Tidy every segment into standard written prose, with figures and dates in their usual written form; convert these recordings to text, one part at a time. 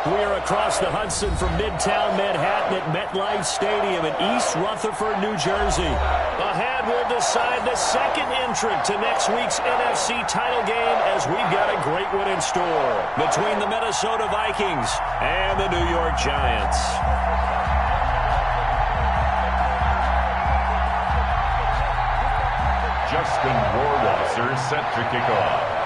We're across the Hudson from Midtown Manhattan at MetLife Stadium in East Rutherford, New Jersey. Ahead, we'll decide the second entrant to next week's NFC title game as we've got a great one in store between the Minnesota Vikings and the New York Giants. Justin Rohrwasser set to kick off.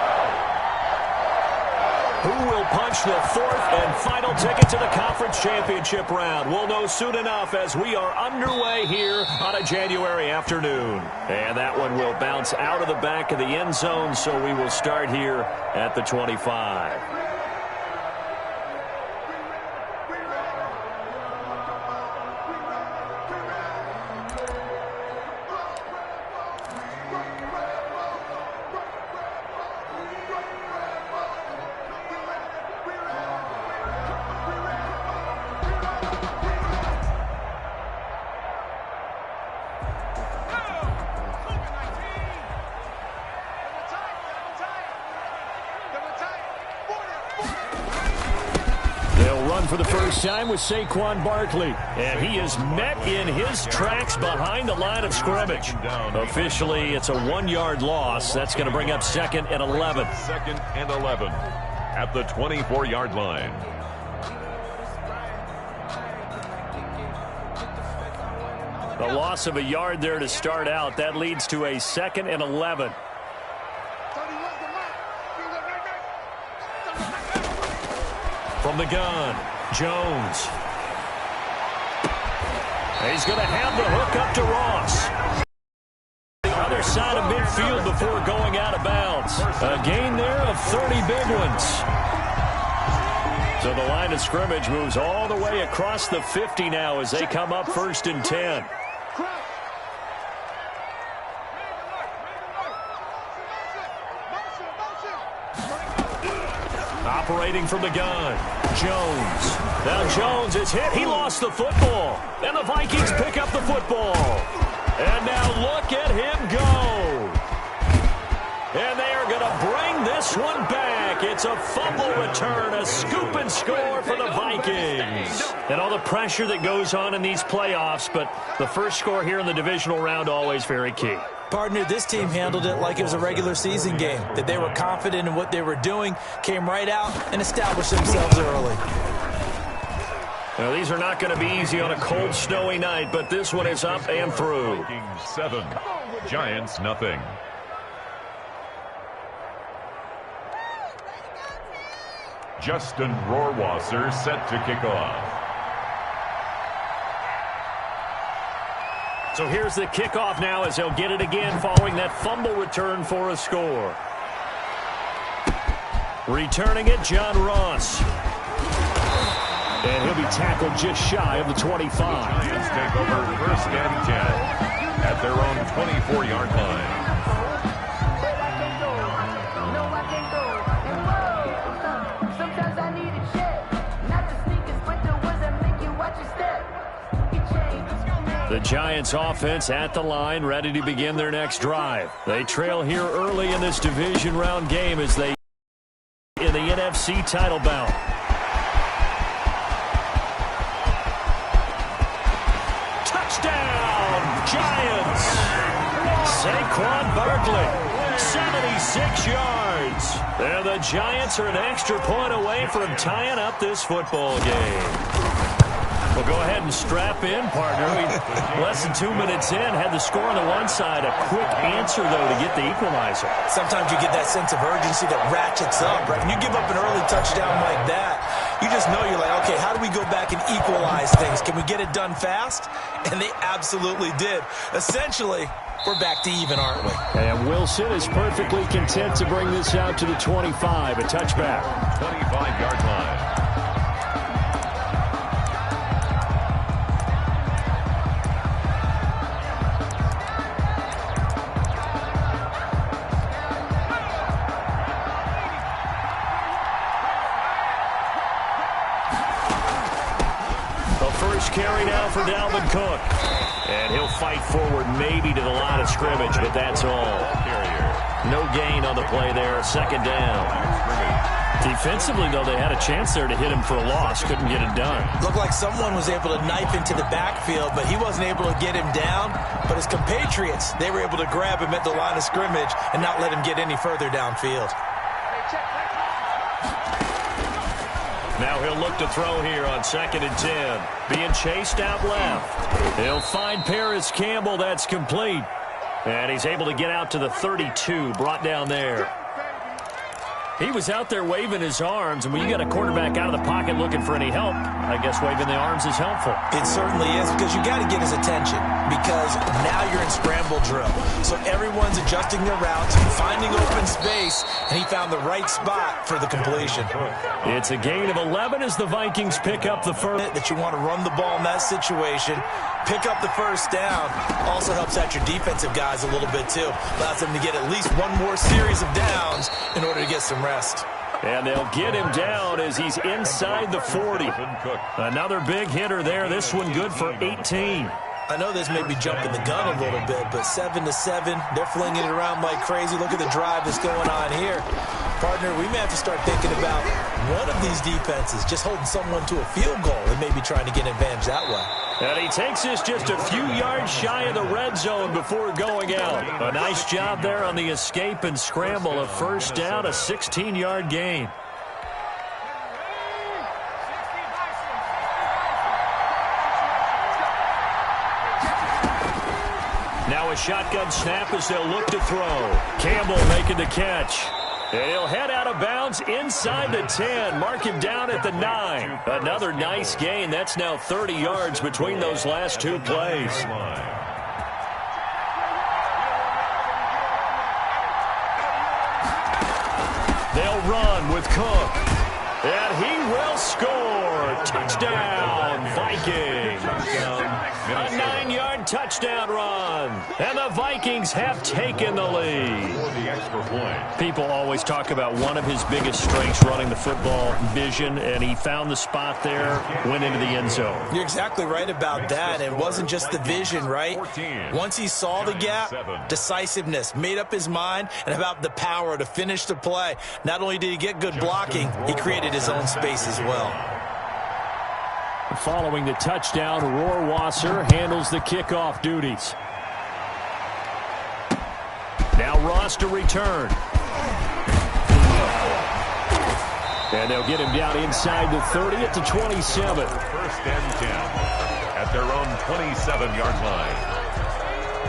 Who will punch the fourth and final ticket to the conference championship round? We'll know soon enough as we are underway here on a January afternoon. And that one will bounce out of the back of the end zone, so we will start here at the 25. For the first time with Saquon Barkley, and he is met in his tracks behind the line of scrimmage. Officially, it's a 1-yard loss. That's going to bring up 2nd and 11. 2nd and 11 at the 24-yard line. The loss of a yard there to start out. That leads to a 2nd and 11. From the gun, Jones. He's going to have the hook up to Ross. The other side of midfield before going out of bounds. A gain there of 30 big ones. So the line of scrimmage moves all the way across the 50 now as they come up 1st and 10. Operating from the gun, Jones. Now Jones is hit. He lost the football. And the Vikings pick up the football. And now look at him go. And they are going to bring this one back. It's a fumble return, a scoop and score for the Vikings. And all the pressure that goes on in these playoffs, but the first score here in the divisional round always very key. Partner, this team handled it like it was a regular season game, that they were confident in what they were doing, came right out and established themselves early. Now, these are not going to be easy on a cold, snowy night, but this one is up and through. Vikings 7, Giants nothing. Justin Rohrwasser set to kick off. So here's the kickoff now as they'll get it again following that fumble return for a score. Returning it, John Ross. And he'll be tackled just shy of the 25. Giants take over 1st and 10 at their own 24-yard line. The Giants offense at the line, ready to begin their next drive. They trail here early in this division round game as they in the NFC title bout. Touchdown, Giants! Saquon Barkley, 76 yards. And the Giants are an extra point away from tying up this football game. Well, go ahead and strap in, partner. Less than 2 minutes in, had the score on the one side. A quick answer, though, to get the equalizer. Sometimes you get that sense of urgency that ratchets up, right? When you give up an early touchdown like that, you just know you're like, okay, how do we go back and equalize things? Can we get it done fast? And they absolutely did. Essentially, we're back to even, aren't we? And Wilson is perfectly content to bring this out to the 25, a touchback. 25-yard line. Carry now for Dalvin Cook. And he'll fight forward maybe to the line of scrimmage, but that's all. No gain on the play there. 2nd down. Defensively, though, they had a chance there to hit him for a loss. Couldn't get it done. Looked like someone was able to knife into the backfield, but he wasn't able to get him down. But his compatriots, they were able to grab him at the line of scrimmage and not let him get any further downfield. Now he'll look to throw here on 2nd and 10. Being chased out left. He'll find Paris Campbell. That's complete. And he's able to get out to the 32, brought down there. He was out there waving his arms, and when you got a quarterback out of the pocket looking for any help, I guess waving the arms is helpful. It certainly is, because you got to get his attention, because now you're in scramble drill. So everyone's adjusting their routes, finding open space, and he found the right spot for the completion. It's a gain of 11 as the Vikings pick up the first. That you want to run the ball in that situation, pick up the first down. Also helps out your defensive guys a little bit too. Allows them to get at least one more series of downs in order to get some rest. And they'll get him down as he's inside the 40. Another big hitter there. This one good for 18. I know this may be jumping the gun a little bit, but 7-7, they're flinging it around like crazy. Look at the drive that's going on here. Partner, we may have to start thinking about one of these defenses just holding someone to a field goal and maybe trying to get an advantage that way. And he takes this just a few yards shy of the red zone before going out. A nice job there on the escape and scramble. A first down, a 16-yard gain. Now a shotgun snap as they'll look to throw. Campbell making the catch. And he'll head out of bounds inside the 10. Mark him down at the 9. Another nice gain. That's now 30 yards between those last two plays. They'll run with Cook. And he will score. Touchdown, Vikings. A 9-yard touchdown run. And the Vikings have taken the lead. People always talk about one of his biggest strengths running the football, vision, and he found the spot there, went into the end zone. You're exactly right about that. It wasn't just the vision, right? Once he saw the gap, decisiveness, made up his mind, and about the power to finish the play. Not only did he get good blocking, he created his own space as well. Following the touchdown, Rohrwasser handles the kickoff duties. Now Ross to return. And they'll get him down inside the 30 at the 27. First and 10 at their own 27-yard line.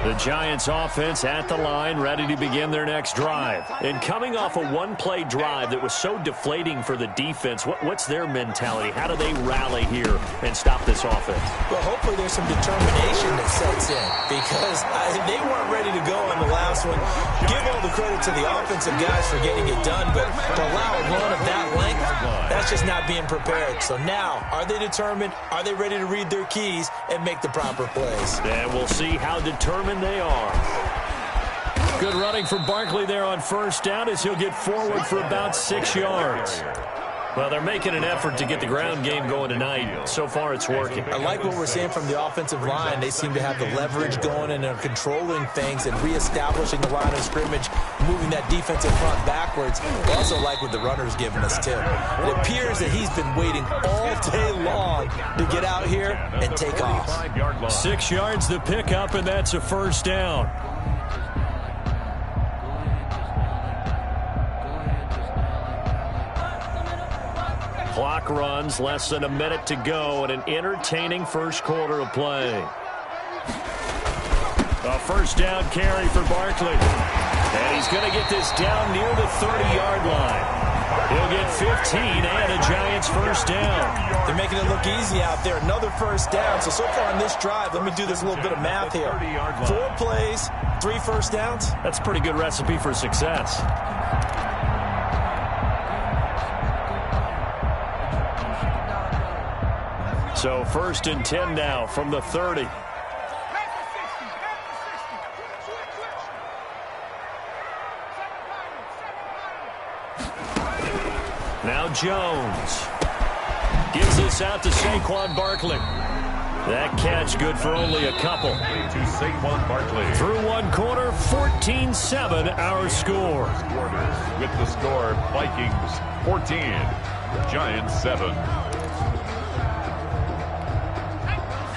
The Giants offense at the line, ready to begin their next drive. And coming off a one-play drive that was so deflating for the defense, what's their mentality? How do they rally here and stop this offense? Well, hopefully there's some determination that sets in, because they weren't ready to go on the last one. Give all the credit to the offensive guys for getting it done, but to allow a run of that length, that's just not being prepared. So now, are they determined? Are they ready to read their keys and make the proper plays? And we'll see how determined they are. Good running for Barkley there on first down as he'll get forward for about 6 yards. Well, they're making an effort to get the ground game going tonight. So far, it's working. I like what we're seeing from the offensive line. They seem to have the leverage going and are controlling things and reestablishing the line of scrimmage, moving that defensive front backwards. I also like what the runner's giving us, too. It appears that he's been waiting all day long to get out here and take off. 6 yards the pickup, and that's a first down. Clock runs, less than a minute to go, and an entertaining first quarter of play. A first down carry for Barkley. And he's going to get this down near the 30-yard line. He'll get 15 and a Giants first down. They're making it look easy out there. Another first down. So far on this drive, let me do this little bit of math here. 4 plays, 3 first downs. That's a pretty good recipe for success. So first and 10 now from the 30. Now Jones gives this out to Saquon Barkley. That catch good for only a couple. To Saquon Barkley. Through one quarter, 14-7 our score. With the score, Vikings 14, Giants 7.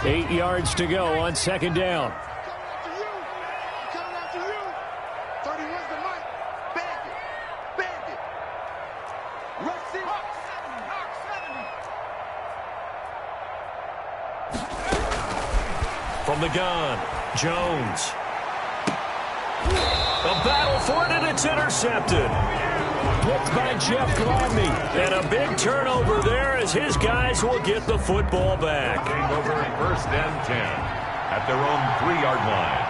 8 yards to go on second down. From the gun, Jones. A battle for it, and it's intercepted. Picked by Jeff Gladney. And a big turnover there as his guys will get the football back. Over first and 10 at their own 3-yard line.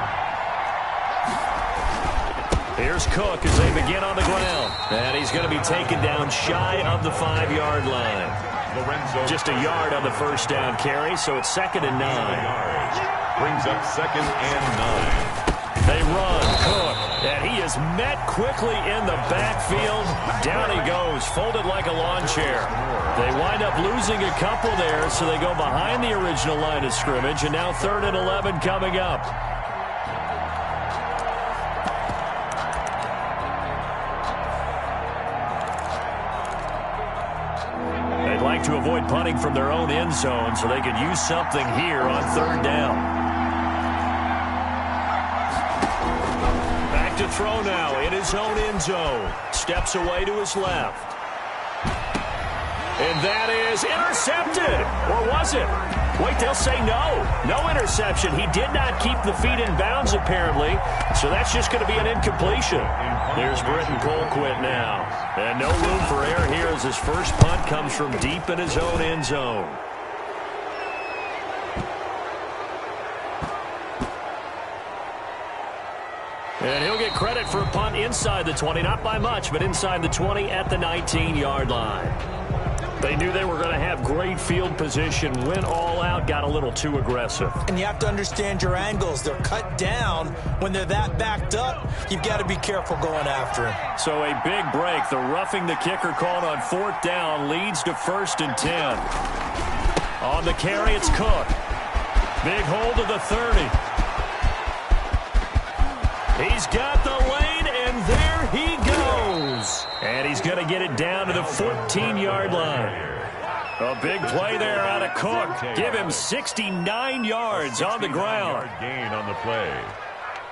Here's Cook as they begin on the ground. And he's going to be taken down shy of the 5-yard line. Lorenzo. Just a yard on the first down carry, so it's 2nd and 9. Brings up 2nd and 9. They run, Cook, and he is met quickly in the backfield. Down he goes, folded like a lawn chair. They wind up losing a couple there, so they go behind the original line of scrimmage, and now 3rd and 11 coming up. They'd like to avoid punting from their own end zone, so they could use something here on 3rd down. To throw now in his own end zone. Steps away to his left. And that is intercepted. Or was it? Wait, they'll say no. No interception. He did not keep the feet in bounds, apparently. So that's just going to be an incompletion. There's Britton Colquitt now. And no room for error here as his first punt comes from deep in his own end zone. And he'll get credit for a punt inside the 20, not by much, but inside the 20 at the 19-yard line. They knew they were going to have great field position, went all out, got a little too aggressive. And you have to understand your angles. They're cut down. When they're that backed up, you've got to be careful going after him. So a big break. The roughing the kicker called on 4th down leads to 1st and 10. On the carry, it's Cook. Big hold of the 30. He's got the lane, and there he goes. And he's going to get it down to the 14-yard line. A big play there out of Cook. Give him 69 yards on the ground. Gain on the play.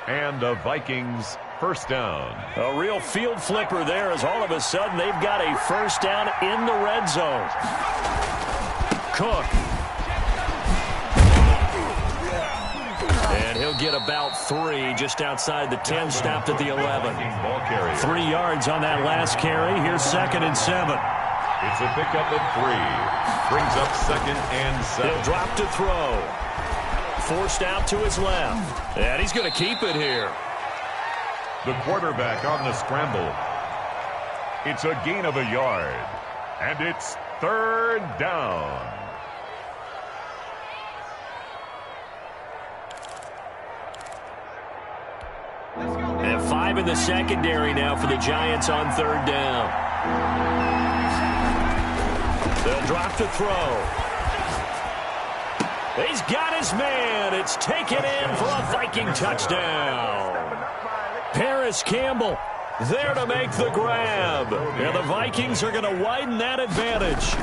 And the Vikings first down. A real field flipper there as all of a sudden they've got a first down in the red zone. Cook. And he'll get about 3 just outside the 10, stopped at the 11. 3 yards on that last carry. Here's 2nd and 7. It's a pickup at 3. Brings up 2nd and 7. He'll drop to throw. Forced out to his left. And he's going to keep it here. The quarterback on the scramble. It's a gain of a yard. And it's 3rd down. And 5 in the secondary now for the Giants on 3rd down. They'll drop to throw. He's got his man. It's taken in for a Viking touchdown. Paris Campbell there to make the grab. And the Vikings are going to widen that advantage.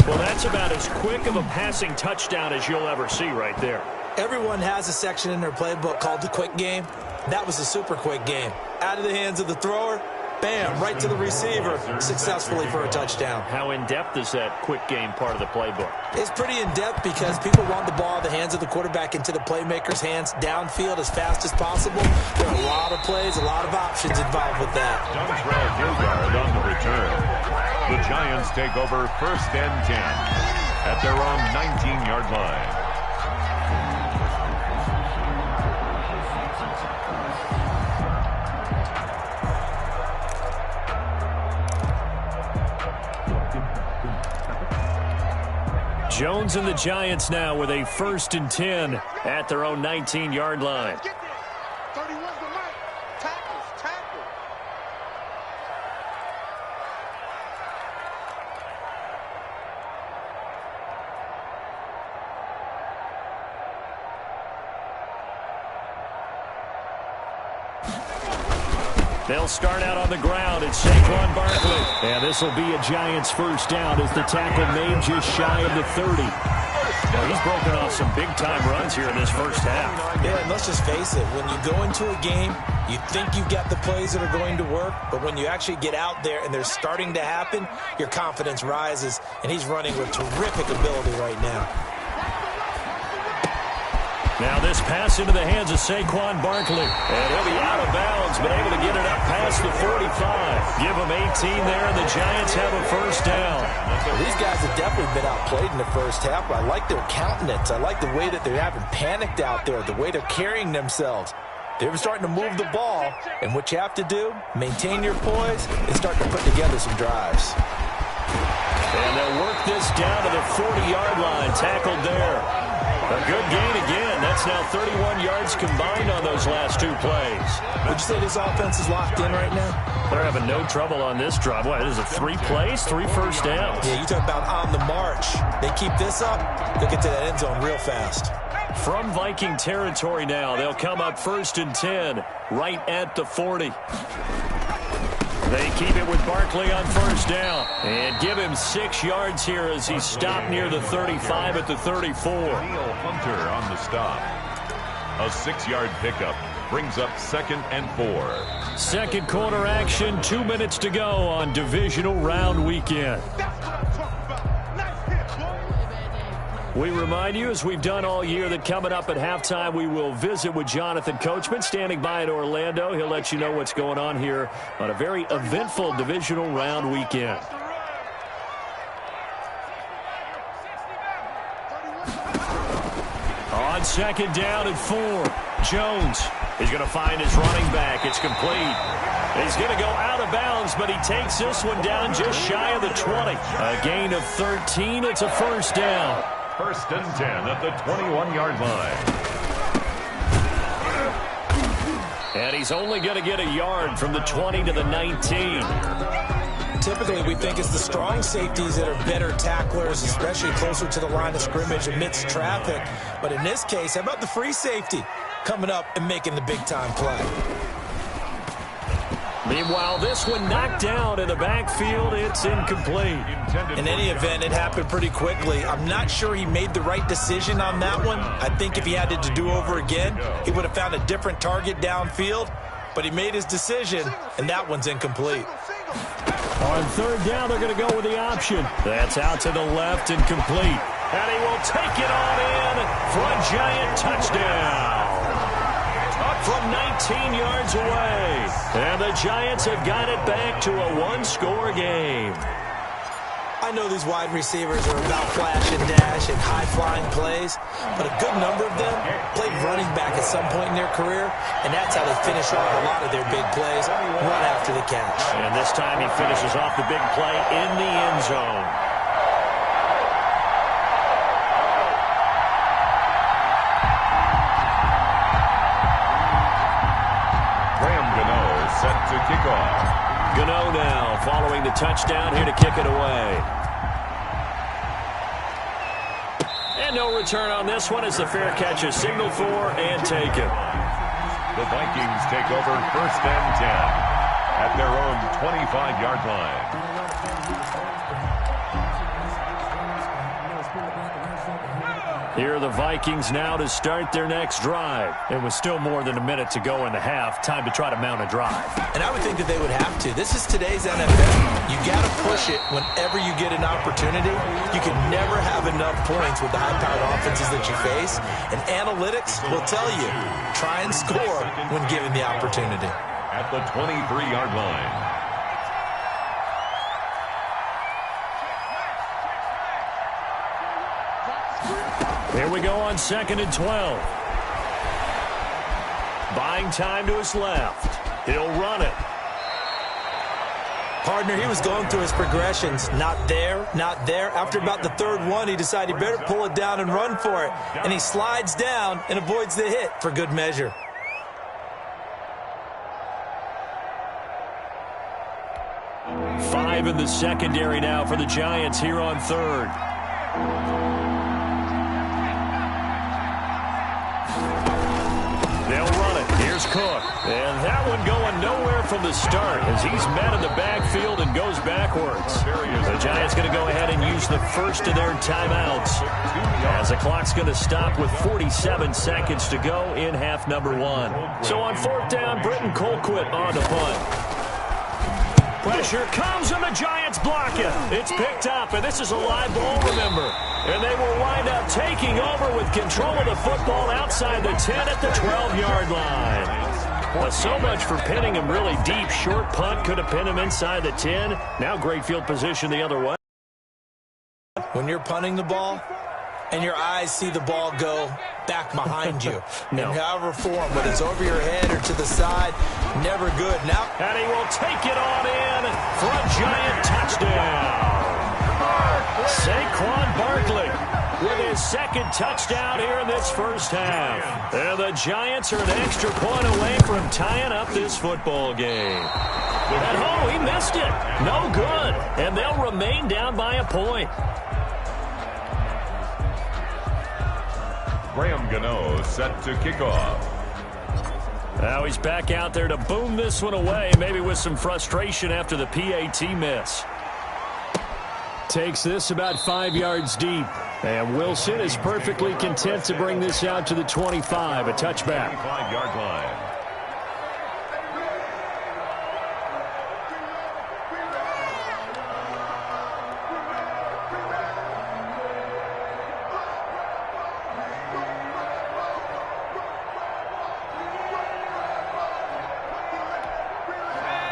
Well, that's about as quick of a passing touchdown as you'll ever see right there. Everyone has a section in their playbook called the quick game. That was a super quick game. Out of the hands of the thrower, bam, right to the receiver, successfully for a touchdown. How in-depth is that quick game part of the playbook? It's pretty in-depth because people want the ball in the hands of the quarterback into the playmaker's hands downfield as fast as possible. There are a lot of plays, a lot of options involved with that. Dontrell Hilliard on the return. The Giants take over 1st and 10 at their own 19-yard line. Jones and the Giants now with a 1st and 10 at their own 19-yard line. They'll start out on the ground. It's Saquon Barkley. And this will be a Giants first down as the tackle made just shy of the 30. Well, he's broken off some big-time runs here in this first half. Yeah, and let's just face it. When you go into a game, you think you've got the plays that are going to work, but when you actually get out there and they're starting to happen, your confidence rises, and he's running with terrific ability right now. Now this pass into the hands of Saquon Barkley. And he'll be out of bounds, but able to get it up past the 45. Give him 18 there, and the Giants have a first down. Well, these guys have definitely been outplayed in the first half, but I like their countenance. I like the way that they haven't panicked out there, the way they're carrying themselves. They're starting to move the ball, and what you have to do, maintain your poise and start to put together some drives. And they'll work this down to the 40-yard line, tackled there. A good gain again. That's now 31 yards combined on those last two plays. Would you say this offense is locked in right now? They're having no trouble on this drive. What, is it 3 plays, 3 first downs? Yeah, you talk about on the march. They keep this up, they'll get to that end zone real fast. From Viking territory now, they'll come up 1st and 10, right at the 40. They keep it with Barkley on first down and give him 6 yards here as he stopped near the 35 at the 34. Neil Hunter on the stop. A 6-yard pickup brings up 2nd and 4. Second quarter action, 2 minutes to go on divisional round weekend. We remind you, as we've done all year, that coming up at halftime, we will visit with Jonathan Coachman, standing by in Orlando. He'll let you know what's going on here on a very eventful divisional round weekend. On second down and 4, Jones is going to find his running back. It's complete. He's going to go out of bounds, but he takes this one down just shy of the 20. A gain of 13. It's a first down. 1st and 10 at the 21-yard line. And he's only going to get a yard from the 20 to the 19. Typically, we think it's the strong safeties that are better tacklers, especially closer to the line of scrimmage amidst traffic. But in this case, how about the free safety coming up and making the big-time play? Meanwhile, this one knocked down in the backfield. It's incomplete. In any event, it happened pretty quickly. I'm not sure he made the right decision on that one. I think if he had it to do over again, he would have found a different target downfield. But he made his decision, and that one's incomplete. On third down, they're going to go with the option. That's out to the left and complete. And he will take it on in for a Giant touchdown. From 19 yards away. And the Giants have got it back to a one-score game. I know these wide receivers are about flash and dash and high-flying plays, but a good number of them played running back at some point in their career, and that's how they finish off a lot of their big plays, run after the catch. And this time he finishes off the big play in the end zone. Set to kick off. Gano now following the touchdown here to kick it away. And no return on this one as the fair catch is signaled for and taken. The Vikings take over 1st and 10 at their own 25-yard line. Here are the Vikings now to start their next drive. It was still more than a minute to go in the half. Time to try to mount a drive. And I would think that they would have to. This is today's NFL. You got to push it whenever you get an opportunity. You can never have enough points with the high-powered offenses that you face. And analytics will tell you, try and score when given the opportunity. At the 23-yard line. Here we go on 2nd and 12. Buying time to his left. He'll run it. Partner, he was going through his progressions. Not there, not there. After about the third one, he decided he better pull it down and run for it. And he slides down and avoids the hit for good measure. Five in the secondary now for the Giants here on third. They'll run it. Here's Cook. And that one going nowhere from the start as he's met in the backfield and goes backwards. The Giants going to go ahead and use the first of their timeouts as the clock's going to stop with 47 seconds to go in half number one. So on fourth down, Britton Colquitt on the punt. Pressure comes and the Giants block it. It's picked up, and this is a live ball, remember. And they will wind up taking over with control of the football outside the 10 at the 12-yard line. Well, so much for pinning him really deep. Short punt could have pinned him inside the 10. Now great field position the other way. When you're punting the ball and your eyes see the ball go back behind you, no. in however form, whether it's over your head or to the side, never good. Now, and he will take it on in for a Giant touchdown. Saquon Barkley with his second touchdown here in this first half. And the Giants are an extra point away from tying up this football game. And oh, he missed it. No good. And they'll remain down by a point. Graham Gano set to kick off. Now he's back out there to boom this one away, maybe with some frustration after the PAT miss. Takes this about 5 yards deep. And Wilson is perfectly content to bring this out to the 25, a touchback. 5-yard line.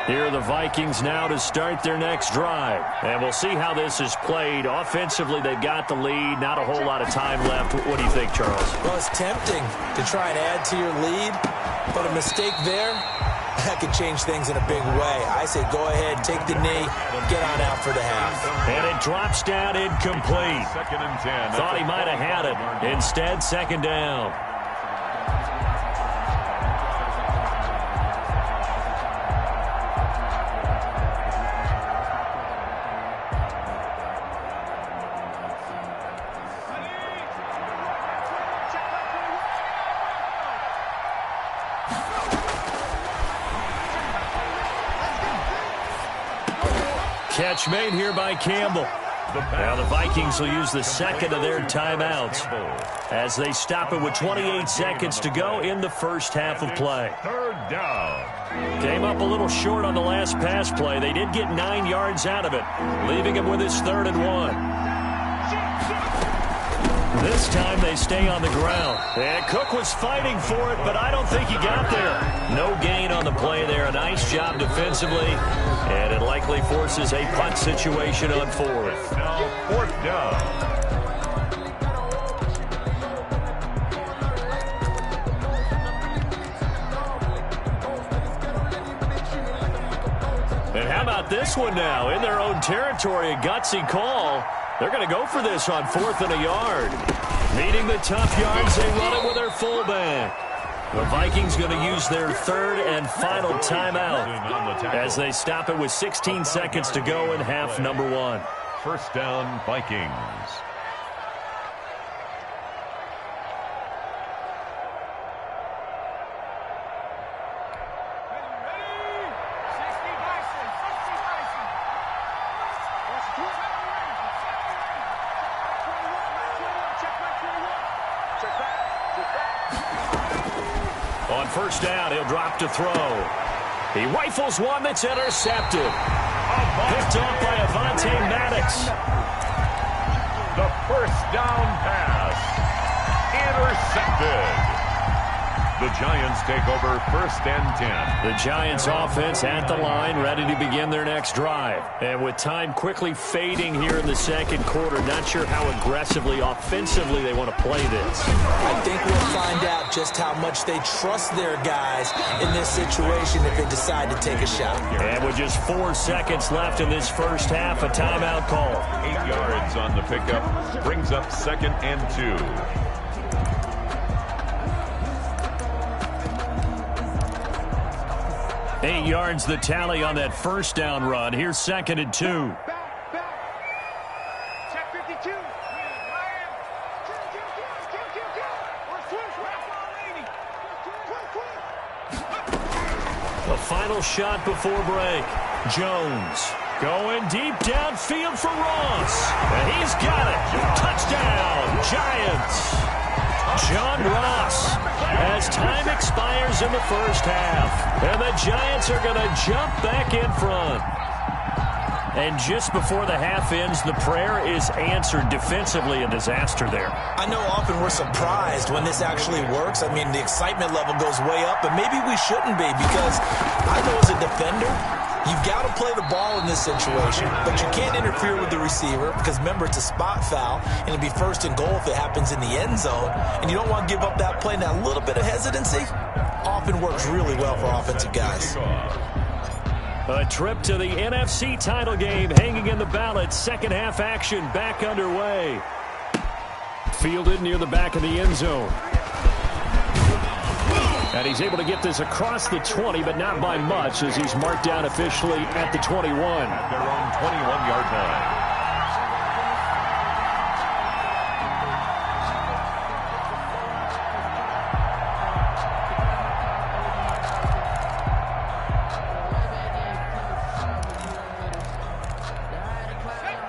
Here are the Vikings now to start their next drive. And we'll see how this is played. Offensively, they've got the lead. Not a whole lot of time left. What do you think, Charles? Well, it's tempting to try and add to your lead, but a mistake there, that could change things in a big way. I say go ahead, take the knee, get on out for the half. And it drops down incomplete. 2nd and 10. Thought he might have had it. Instead, second down. Catch made here by Campbell. Now the Vikings will use the second of their timeouts as they stop it with 28 seconds to go in the first half of play. 3rd down. Came up a little short on the last pass play. They did get 9 yards out of it, leaving him with his 3rd and 1. This time they stay on the ground. And Cook was fighting for it, but I don't think he got there. No gain on the play there. A nice job defensively. And it likely forces a punt situation on 4th. Now 4th down. And how about this one now? In their own territory, a gutsy call. They're going to go for this on 4th and a yard. Needing the tough yards, they run it with their fullback. The Vikings going to use their 3rd and final timeout as they stop it with 16 seconds to go in half number 1. 1st down, Vikings. On 1st down, he'll drop to throw. He rifles one that's intercepted. Picked off by Avonte Maddox. The 1st down pass. Intercepted. The Giants take over 1st and 10. The Giants offense at the line, ready to begin their next drive. And with time quickly fading here in the second quarter, not sure how aggressively, offensively they want to play this. I think we'll find out just how much they trust their guys in this situation if they decide to take a shot. And with just 4 seconds left in this first half, a timeout call. 8 yards on the pickup. Brings up 2nd and 2. 8 yards the tally on that 1st down run. Here's 2nd and 2. Check 52. The final final shot before break. Jones going deep downfield for Ross. And he's got it. Touchdown, Giants. John Ross, as time expires in the first half. And the Giants are going to jump back in front. And just before the half ends, the prayer is answered. Defensively, a disaster there. I know often we're surprised when this actually works. I mean, the excitement level goes way up, and maybe we shouldn't be, because I know as a defender, you've got to play the ball in this situation, but you can't interfere with the receiver because, remember, it's a spot foul, and it'd be first and goal if it happens in the end zone, and you don't want to give up that play. And that little bit of hesitancy often works really well for offensive guys. A trip to the NFC title game hanging in the balance. Second half action back underway. Fielded near the back of the end zone. And he's able to get this across the 20, but not by much, as he's marked down officially at the 21. At their own 21-yard line.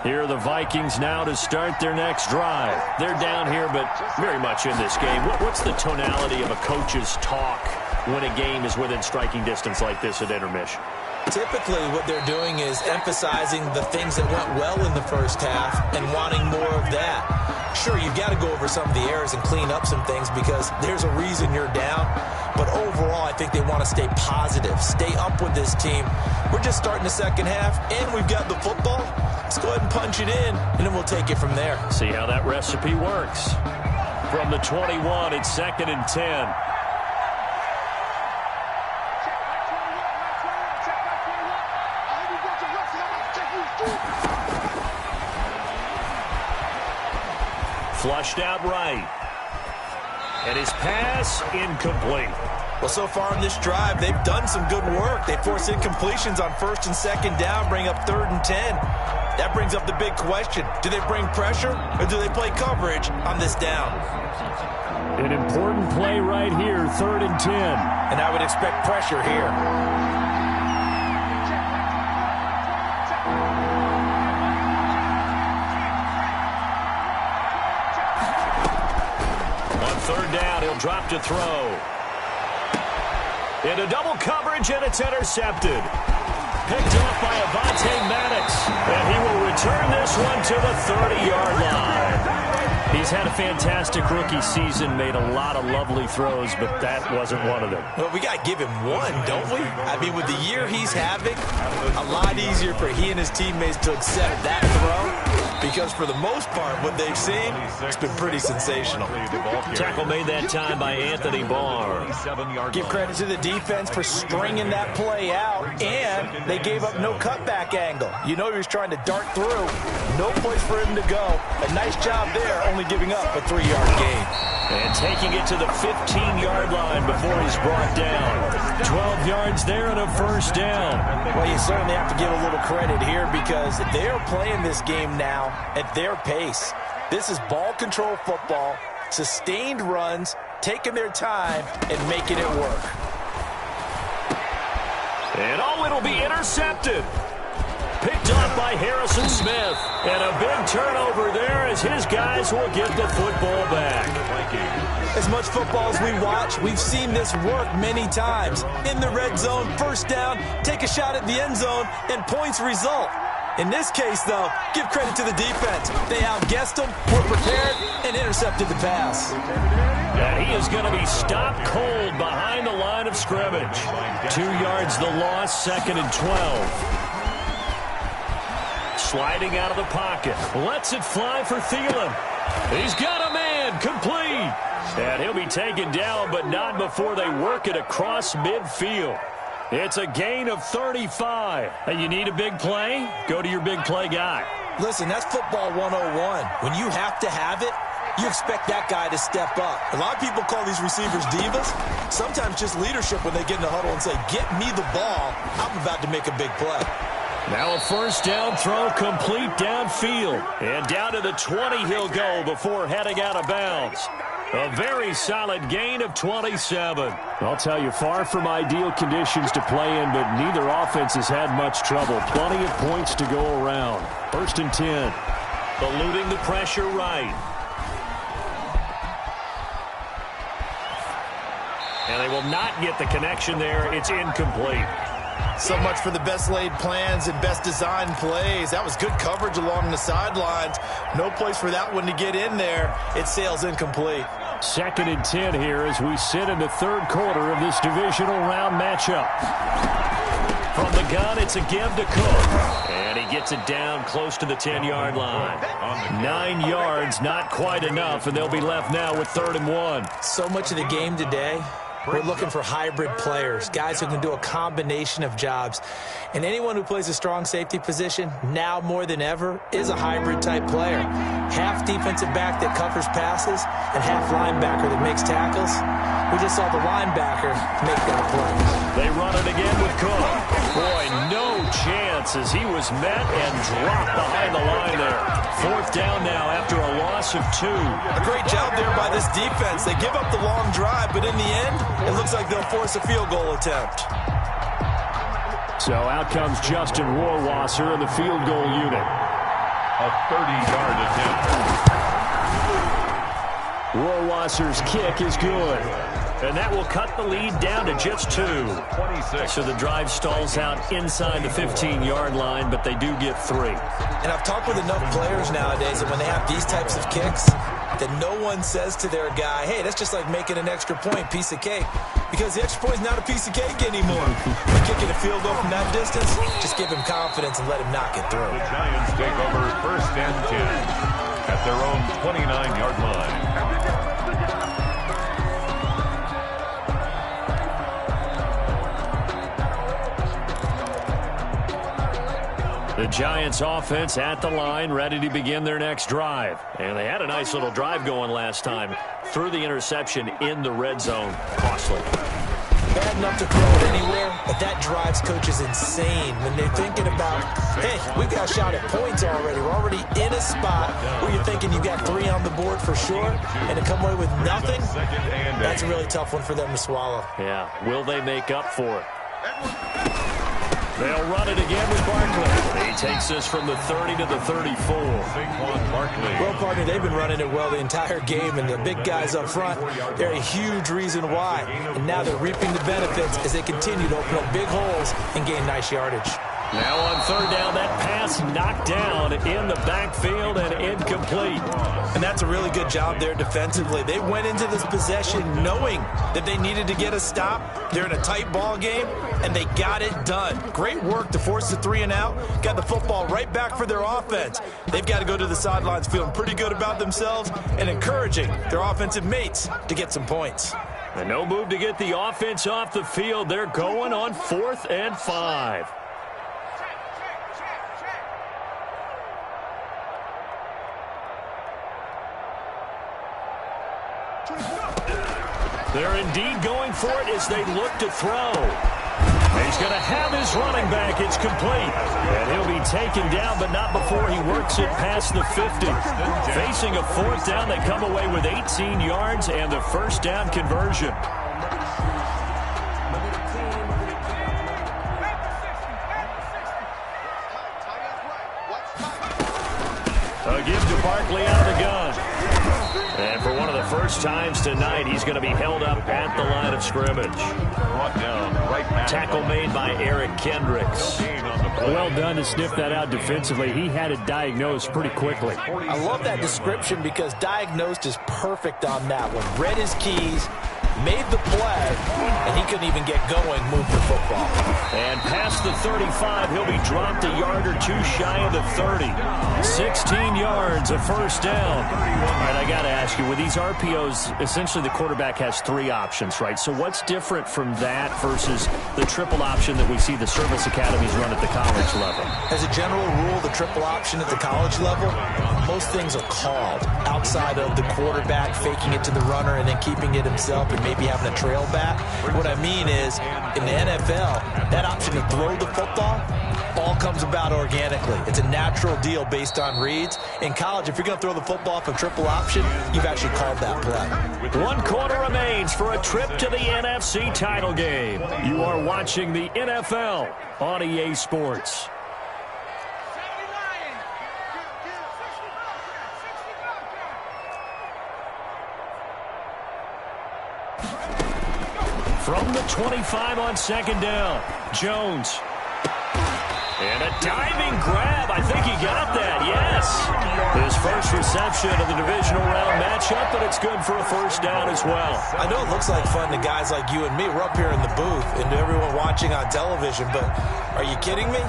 Here are the Vikings now to start their next drive. They're down here, but very much in this game. What's the tonality of a coach's talk when a game is within striking distance like this at intermission? Typically, what they're doing is emphasizing the things that went well in the first half and wanting more of that. Sure, you've got to go over some of the errors and clean up some things because there's a reason you're down. But overall, I think they want to stay positive, stay up with this team. We're just starting the second half, and we've got the football. Let's go ahead and punch it in, and then we'll take it from there. See how that recipe works. From the 21, it's 2nd and 10. Flushed out right. And his pass incomplete. Well, so far in this drive, they've done some good work. They force incompletions on 1st and 2nd down, bring up 3rd and 10. That brings up the big question. Do they bring pressure, or do they play coverage on this down? An important play right here, 3rd and 10. And I would expect pressure here. On 3rd down, he'll drop to throw. Into double coverage, and it's intercepted. Picked off by Avonte Maddox, and he will return this one to the 30-yard line. He's had a fantastic rookie season, made a lot of lovely throws, but that wasn't one of them. Well, we got to give him one, don't we? I mean, with the year he's having, a lot easier for he and his teammates to accept that throw, because for the most part, what they've seen, it's been pretty sensational. Tackle made that time by Anthony Barr. Give credit to the defense for stringing that play out, and they gave up no cutback angle. You know he was trying to dart through. No place for him to go. A nice job there, only giving up a 3-yard gain. And taking it to the 15-yard line before he's brought down. 12 yards there and a 1st down. Well, you certainly have to give a little credit here because they're playing this game now at their pace. This is ball control football, sustained runs, taking their time, and making it work. And it'll be intercepted. Picked off by Harrison Smith. And a big turnover there as his guys will get the football back. As much football as we watch, we've seen this work many times. In the red zone, 1st down, take a shot at the end zone, and points result. In this case, though, give credit to the defense. They outguessed them, were prepared, and intercepted the pass. And he is going to be stopped cold behind the line of scrimmage. 2 yards the loss, 2nd and 12. Sliding out of the pocket. Lets it fly for Thielen. He's got a man. Complete. And he'll be taken down, but not before they work it across midfield. It's a gain of 35. And you need a big play? Go to your big play guy. Listen, that's football 101. When you have to have it, you expect that guy to step up. A lot of people call these receivers divas. Sometimes just leadership when they get in the huddle and say, get me the ball. I'm about to make a big play. Now a 1st down throw complete downfield. And down to the 20 he'll go before heading out of bounds. A very solid gain of 27. I'll tell you, far from ideal conditions to play in, but neither offense has had much trouble. Plenty of points to go around. 1st and 10. Eluding the pressure right. And they will not get the connection there. It's incomplete. So much for the best laid plans and best designed plays. That was good coverage along the sidelines. No place for that one to get in there. It sails incomplete. 2nd and 10 here as we sit in the 3rd quarter of this divisional round matchup. From the gun, it's a give to Cook. And he gets it down close to the 10-yard line. 9 yards, not quite enough, and they'll be left now with 3rd and 1. So much of the game today, we're looking for hybrid players, guys who can do a combination of jobs. And anyone who plays a strong safety position, now more than ever, is a hybrid-type player. Half defensive back that covers passes and half linebacker that makes tackles. We just saw the linebacker make that play. They run it again with Cook. Boy, no chance as he was met and dropped behind the line there. 4th down now after a loss of 2. A great job there by this defense. They give up the long drive, but in the end, it looks like they'll force a field goal attempt. So out comes Justin Rohrwasser in the field goal unit. A 30-yard attempt. Rohrwasser's kick is good. And that will cut the lead down to just 2. 26. So the drive stalls out inside the 15-yard line, but they do get 3. And I've talked with enough players nowadays that when they have these types of kicks, that no one says to their guy, hey, that's just like making an extra point, piece of cake. Because the extra point is not a piece of cake anymore. By kicking a field goal from that distance, just give him confidence and let him knock it through. The Giants take over 1st and 10 at their own 29-yard line. The Giants offense at the line, ready to begin their next drive. And they had a nice little drive going last time. Threw the interception in the red zone. Costly. Bad enough to throw it anywhere, but that drives coaches insane when they're thinking about, hey, we've got a shot at points already. We're already in a spot where you're thinking you've got 3 on the board for sure, and to come away with nothing, that's a really tough one for them to swallow. Yeah, will they make up for it? They'll run it again with Barkley. He takes this from the 30 to the 34. Well, partner, they've been running it well the entire game, and the big guys up front, they're a huge reason why. And now they're reaping the benefits as they continue to open up big holes and gain nice yardage. Now on 3rd down, that pass knocked down in the backfield and incomplete. And that's a really good job there defensively. They went into this possession knowing that they needed to get a stop. They're in a tight ball game, and they got it done. Great work to force the 3 and out. Got the football right back for their offense. They've got to go to the sidelines feeling pretty good about themselves and encouraging their offensive mates to get some points. And no move to get the offense off the field. They're going on 4th and 5. They're indeed going for it as they look to throw. He's going to have his running back. It's complete. And he'll be taken down, but not before he works it past the 50. Facing a 4th down, they come away with 18 yards and the 1st down conversion. A give to Barkley out of the gun. And for one of the first times tonight, he's going to be held up at the line of scrimmage. Brought down right back. Tackle made by Eric Kendricks. Well done to sniff that out defensively. He had it diagnosed pretty quickly. I love that description because diagnosed is perfect on that one. Read his keys, made the play, and he couldn't even get going, move the football. And past the 35, he'll be dropped a yard or 2 shy of the 30. 16 yards, a 1st down. All right, I got to ask you, with these RPOs, essentially the quarterback has 3 options, right? So what's different from that versus the triple option that we see the service academies run at the college level? As a general rule, the triple option at the college level, most things are called outside of the quarterback faking it to the runner and then keeping it himself and maybe having a trail back. What I mean is, in the NFL, that option to throw the football, all comes about organically. It's a natural deal based on reads. In college, if you're going to throw the football for triple option, you've actually called that play. 1 quarter remains for a trip to the NFC title game. You are watching the NFL on EA Sports. From the 25 on second down, Jones. And a diving grab. I think he got that, yes. His first reception of the divisional round matchup, but it's good for a first down as well. I know it looks like fun to guys like you and me. We're up here in the booth and to everyone watching on television, but are you kidding me?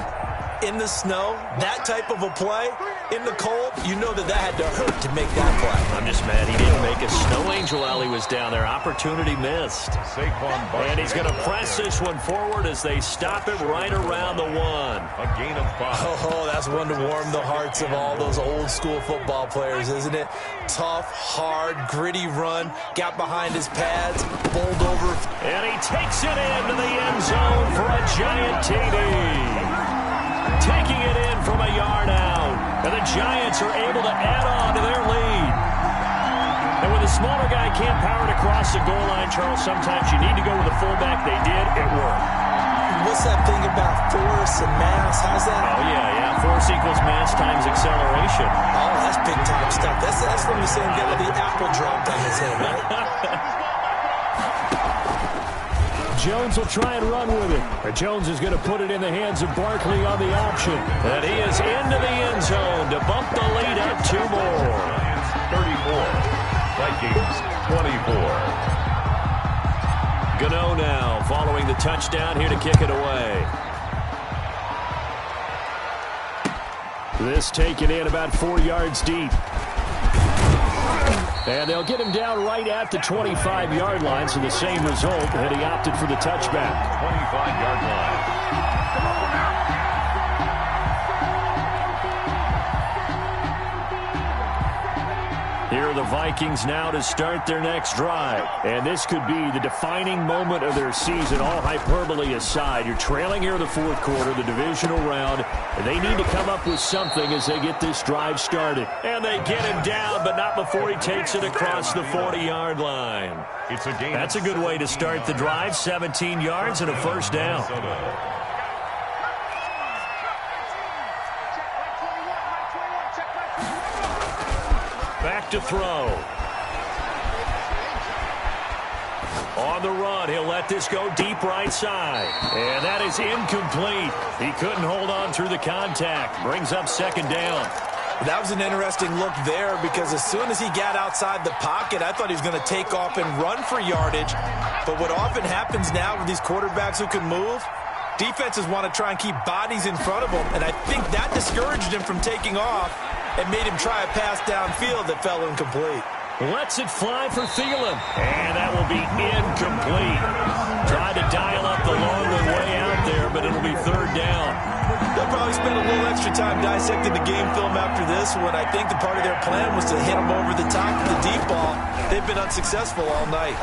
In the snow, that type of a play, in the cold, you know that had to hurt to make that play. I'm just mad he didn't make a snow angel while he was down there. Opportunity missed. And he's going to press this one forward as they stop it right around the 1. A gain of 5. Oh, that's one to warm the hearts of all those old school football players, isn't it? Tough, hard, gritty run, got behind his pads, bowled over. And he takes it into the end zone for a giant TD. Taking it in from a yard out. And the Giants are able to add on to their lead. And when the smaller guy can't power it across the goal line, Charles, sometimes you need to go with the fullback. They did. It worked. What's that thing about force and mass? How's that? Oh, yeah. Force equals mass times acceleration. Oh, that's big-time stuff. That's from the same guy with the apple dropped on his head, right? Jones will try and run with it. But Jones is going to put it in the hands of Barkley on the option. And he is into the end zone to bump the lead up 2 more. 34. Vikings 24. Gano now following the touchdown here to kick it away. This taken in about 4 yards deep. And they'll get him down right at the 25-yard line, so the same result, and he opted for the touchback. 25-yard line. Here are the Vikings now to start their next drive. And this could be the defining moment of their season, all hyperbole aside. You're trailing here in the 4th quarter, the divisional round, and they need to come up with something as they get this drive started. And they get him down, but not before he takes it across the 40-yard line. It's a game. That's a good way to start the drive, 17 yards and a first down. Back to throw. On the run, he'll let this go deep right side. And that is incomplete. He couldn't hold on through the contact. Brings up second down. That was an interesting look there because as soon as he got outside the pocket, I thought he was going to take off and run for yardage. But what often happens now with these quarterbacks who can move, defenses want to try and keep bodies in front of them. And I think that discouraged him from taking off and made him try a pass downfield that fell incomplete. Lets it fly for Thielen. And that will be incomplete. Tried to dial up the long one way out there, but it'll be third down. They'll probably spend a little extra time dissecting the game film after this one. I think the part of their plan was to hit them over the top of the deep ball. They've been unsuccessful all night.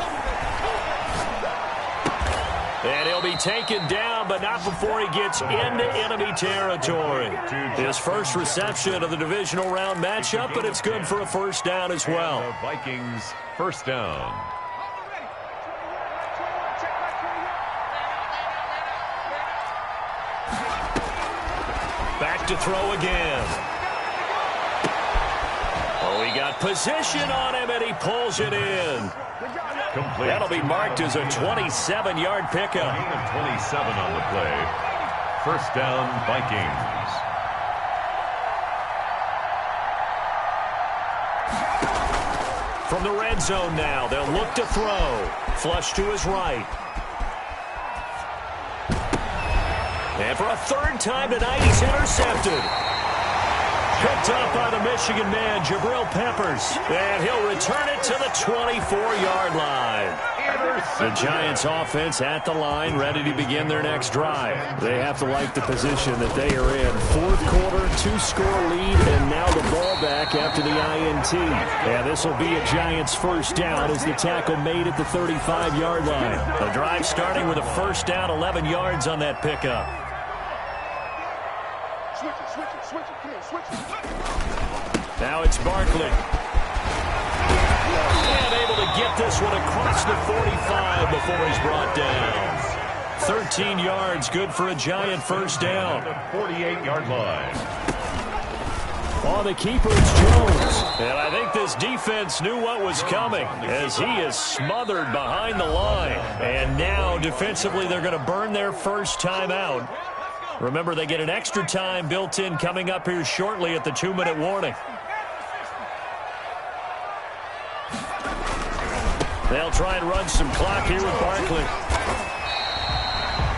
And he'll be taken down, but not before he gets into enemy territory. His first reception of the divisional round matchup, but it's good for a first down as well. The Vikings first down. Back to throw again. Oh, he got position on him, and he pulls it in. Complete. That'll be marked as a 27-yard pickup. Gain of 27 on the play. First down, Vikings. From the red zone now, they'll look to throw. Flush to his right. And for a third time tonight, he's intercepted. Picked up by the Michigan man, Jabril Peppers. And he'll return it to the 24-yard line. The Giants offense at the line, ready to begin their next drive. They have to like the position that they are in. 4th quarter, 2-score lead, and now the ball back after the INT. And this will be a Giants first down as the tackle made at the 35-yard line. The drive starting with a first down, 11 yards on that pickup. Now it's Barkley. And able to get this one across the 45 before he's brought down. 13 yards, good for a Giant first down. 48-yard line. On the keeper, it's Jones. And I think this defense knew what was coming as he is smothered behind the line. And now, defensively, they're going to burn their first timeout. Remember, they get an extra time built in coming up here shortly at the 2-minute warning. They'll try and run some clock here with Barkley.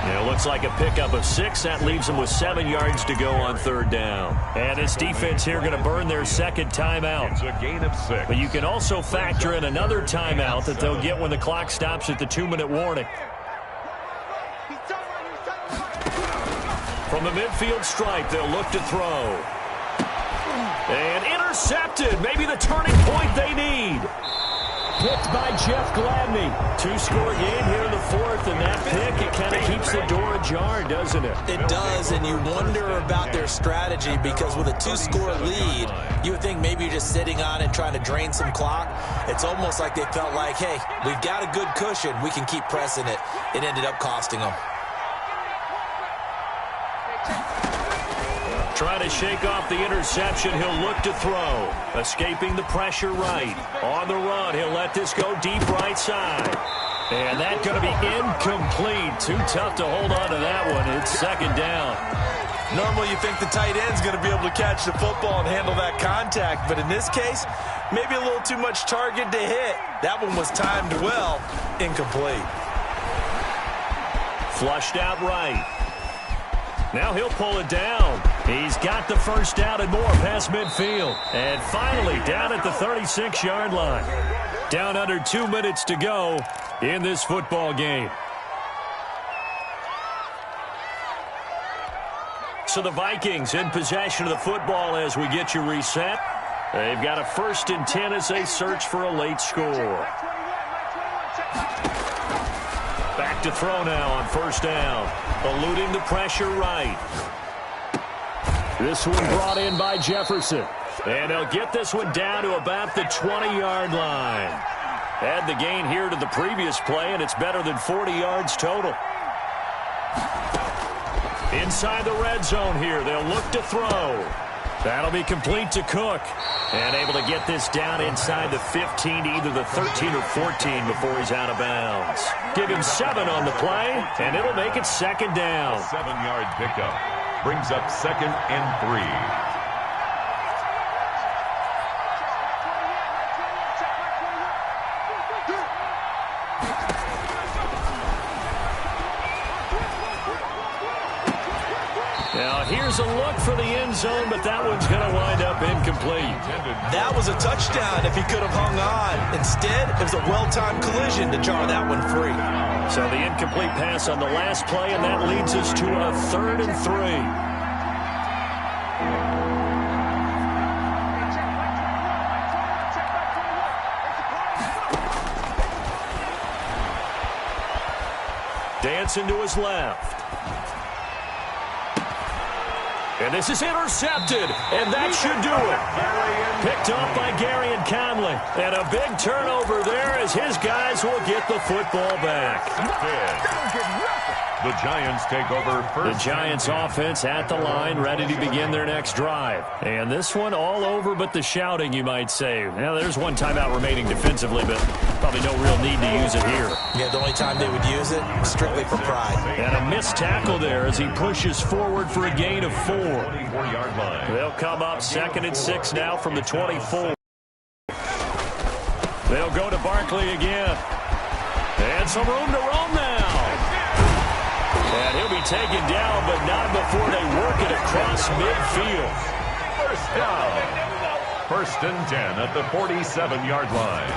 It looks like a pickup of 6. That leaves them with 7 yards to go on third down. And this defense here going to burn their second timeout. It's a gain of 6. But you can also factor in another timeout that they'll get when the clock stops at the 2-minute warning. From the midfield stripe, they'll look to throw. And intercepted. Maybe the turning point they need. Picked by Jeff Gladney. 2-score game here in the fourth, and that pick, it kind of keeps the door ajar, doesn't it? It does, and you wonder about their strategy because with a 2-score lead, you would think maybe you're just sitting on it trying to drain some clock. It's almost like they felt like, hey, we've got a good cushion. We can keep pressing it. It ended up costing them. Trying to shake off the interception. He'll look to throw. Escaping the pressure right. On the run, he'll let this go deep right side. And that's going to be incomplete. Too tough to hold on to that one. It's second down. Normally you think the tight end's going to be able to catch the football and handle that contact. But in this case, maybe a little too much target to hit. That one was timed well. Incomplete. Flushed out right. Now he'll pull it down. He's got the first down and more past midfield. And finally down at the 36-yard line. Down under 2 minutes to go in this football game. So the Vikings in possession of the football as we get you reset. They've got a 1st and 10 as they search for a late score. Back to throw now on first down. Eluding the pressure right. This one brought in by Jefferson. And they'll get this one down to about the 20-yard line. Add the gain here to the previous play, and it's better than 40 yards total. Inside the red zone here, they'll look to throw. That'll be complete to Cook. And able to get this down inside the 15 to either the 13 or 14 before he's out of bounds. Give him 7 on the play, and it'll make it second down. 7-yard pickup brings up 2nd and 3. Now, here's a look for the end zone, but that one's going to wind up incomplete. That was a touchdown if he could have hung on. Instead, it was a well-timed collision to jar that one free. So the incomplete pass on the last play, and that leads us to a 3rd and 3. Dancing to his left. And this is intercepted, and that should do it. Picked off by Gary and Conley. And a big turnover there as his guys will get the football back. The Giants take over first. The Giants offense at the line, ready to begin their next drive. And this one all over but the shouting, you might say. Now, there's one timeout remaining defensively, but probably no real need to use it here. Yeah, the only time they would use it, strictly for pride. And a missed tackle there as he pushes forward for a gain of 4. 24-yard line. They'll come up 2nd and 6 now from the 24. They'll go to Barkley again. And some room to roam now. And he'll be taken down, but not before they work it across midfield. First down. 1st and 10 at the 47-yard line.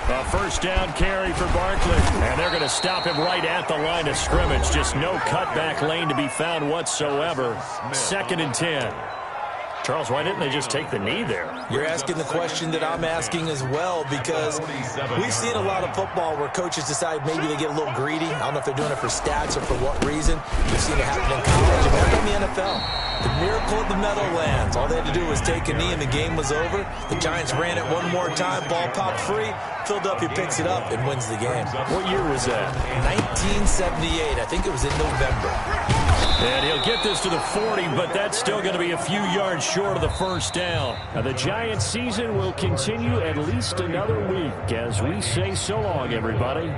A first down carry for Barkley. And they're going to stop him right at the line of scrimmage. Just no cutback lane to be found whatsoever. 2nd and 10. Charles, why didn't they just take the knee there? You're asking the question that I'm asking as well, because we've seen a lot of football where coaches decide maybe they get a little greedy. I don't know if they're doing it for stats or for what reason. We've seen it happen in college and back in the NFL. The miracle of the Meadowlands. All they had to do was take a knee and the game was over. The Giants ran it one more time. Ball popped free. Philadelphia picks it up and wins the game. What year was that? 1978. I think it was in November. And he'll get this to the 40, but that's still going to be a few yards short of the first down. Now, the Giants' season will continue at least another week as we say so long, everybody.